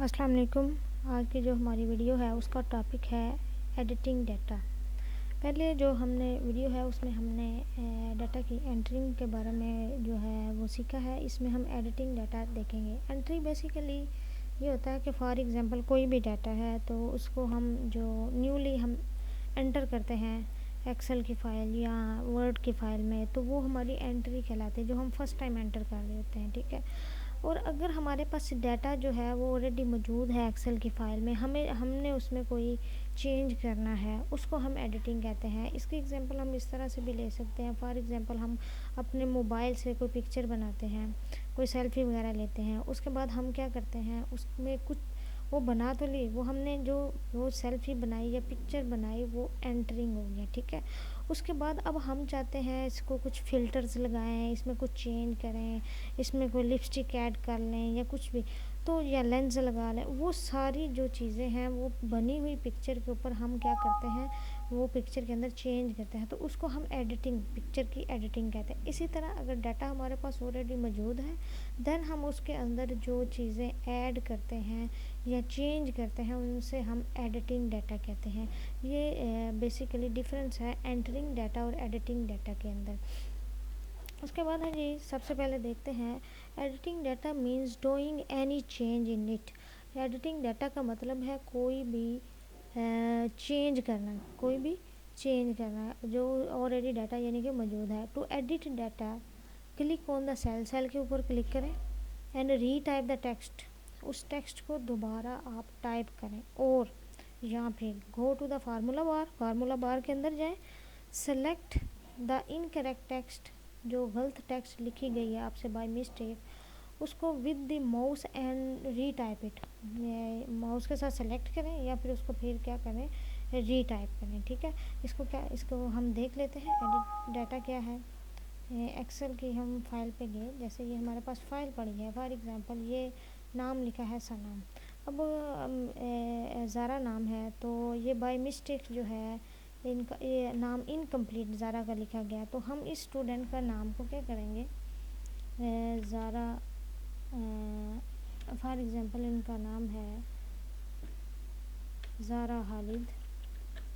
अस्सलाम वालेकुम। आज की जो हमारी वीडियो है उसका टॉपिक है एडिटिंग डाटा। पहले जो हमने वीडियो है उसमें हमने डाटा की एंट्रिंग के बारे में जो है वो सीखा है। इसमें हम एडिटिंग डाटा देखेंगे। एंट्री बेसिकली ये होता है कि फॉर एग्जांपल कोई भी डाटा है तो उसको हम जो न्यूली हम एंटर करते हैं एक्सेल की फ़ाइल या वर्ड की फ़ाइल में, तो वो हमारी एंट्री कहलाती है जो हम फर्स्ट टाइम एंटर कर रहे होते हैं। ठीक है। और अगर हमारे पास डाटा जो है वो ऑलरेडी मौजूद है एक्सेल की फ़ाइल में, हमने उसमें कोई चेंज करना है, उसको हम एडिटिंग कहते हैं। इसकी एग्जांपल हम इस तरह से भी ले सकते हैं। फॉर एग्जांपल हम अपने मोबाइल से कोई पिक्चर बनाते हैं, कोई सेल्फी वगैरह लेते हैं, उसके बाद हम क्या करते हैं उसमें कुछ वो बना तो ली, वो हमने जो वो सेल्फी बनाई या पिक्चर बनाई वो एंटरिंग हो गया। ठीक है। उसके बाद अब हम चाहते हैं इसको कुछ फ़िल्टर्स लगाएं, इसमें कुछ चेंज करें, इसमें कोई लिपस्टिक ऐड कर लें या कुछ भी, तो या लेंस लगा लें। वो सारी जो चीज़ें हैं वो बनी हुई पिक्चर के ऊपर हम क्या करते हैं वो पिक्चर के अंदर चेंज करते हैं, तो उसको हम एडिटिंग, पिक्चर की एडिटिंग कहते हैं। इसी तरह अगर डाटा हमारे पास ऑलरेडी मौजूद है देन हम उसके अंदर जो चीज़ें ऐड करते हैं या चेंज करते हैं उनसे हम एडिटिंग डाटा कहते हैं। ये बेसिकली डिफरेंस है एंटरिंग डाटा और एडिटिंग डाटा के अंदर। उसके बाद है जी, सबसे पहले देखते हैं editing data means doing any change in it. Editing data का मतलब है कोई भी चेंज करना, कोई भी चेंज करना जो ऑलरेडी डाटा यानी कि मौजूद है। To edit data click on the cell के ऊपर क्लिक करें and retype the text, उस टेक्स्ट को दोबारा आप टाइप करें। और यहाँ पे go to the formula bar के अंदर जाएं, सेलेक्ट द इनकरेक्ट टेक्स्ट, जो गलत टेक्स्ट लिखी गई है आपसे बाय मिस्टेक, उसको with the mouse and re type it, mouse के साथ सेलेक्ट करें या फिर उसको फिर क्या करें री टाइप करें। ठीक है। इसको हम देख लेते हैं एडिट डाटा क्या है। एक्सेल की हम फाइल पे गए, जैसे ये हमारे पास फाइल पड़ी है, फॉर एग्जांपल ये नाम लिखा है सनम। अब ज़ारा नाम है तो ये बाय मिस्टेक जो है इनका ये नाम इनकम्प्लीट ज़ारा का लिखा गया, तो हम इस स्टूडेंट का नाम को क्या करेंगे ज़ारा, फॉर एग्जांपल इनका नाम है ज़ारा खालिद,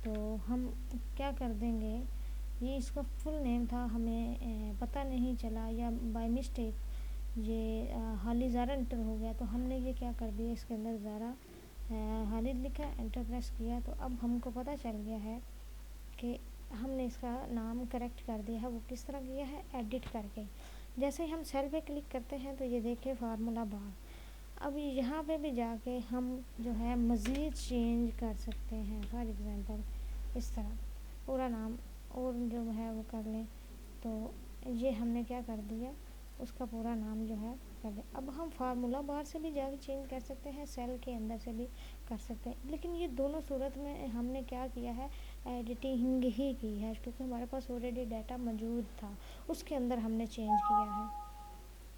तो हम क्या कर देंगे ये इसका फुल नेम था, हमें पता नहीं चला या बाय मिस्टेक ये खालिद ज़ारा एंटर हो गया, तो हमने ये क्या कर दिया इसके अंदर ज़ारा खालिद लिखा, एंटर प्रेस किया, तो अब हमको पता चल गया है कि हमने इसका नाम करेक्ट कर दिया है। वो किस तरह किया है एडिट करके। जैसे ही हम सेल पे क्लिक करते हैं तो ये देखिए फार्मूला बार। अब यहाँ पे भी जाके हम जो है मज़ीद चेंज कर सकते हैं। फॉर एग्जांपल इस तरह पूरा नाम और जो है वो कर लें, तो ये हमने क्या कर दिया उसका पूरा नाम जो है कर दिया। अब हम फार्मूला बार से भी जाके चेंज कर सकते हैं, सेल के अंदर से भी कर सकते हैं, लेकिन ये दोनों सूरत में हमने क्या किया है एडिटिंग ही की है, क्योंकि हमारे पास ऑलरेडी डाटा मौजूद था उसके अंदर हमने चेंज किया है।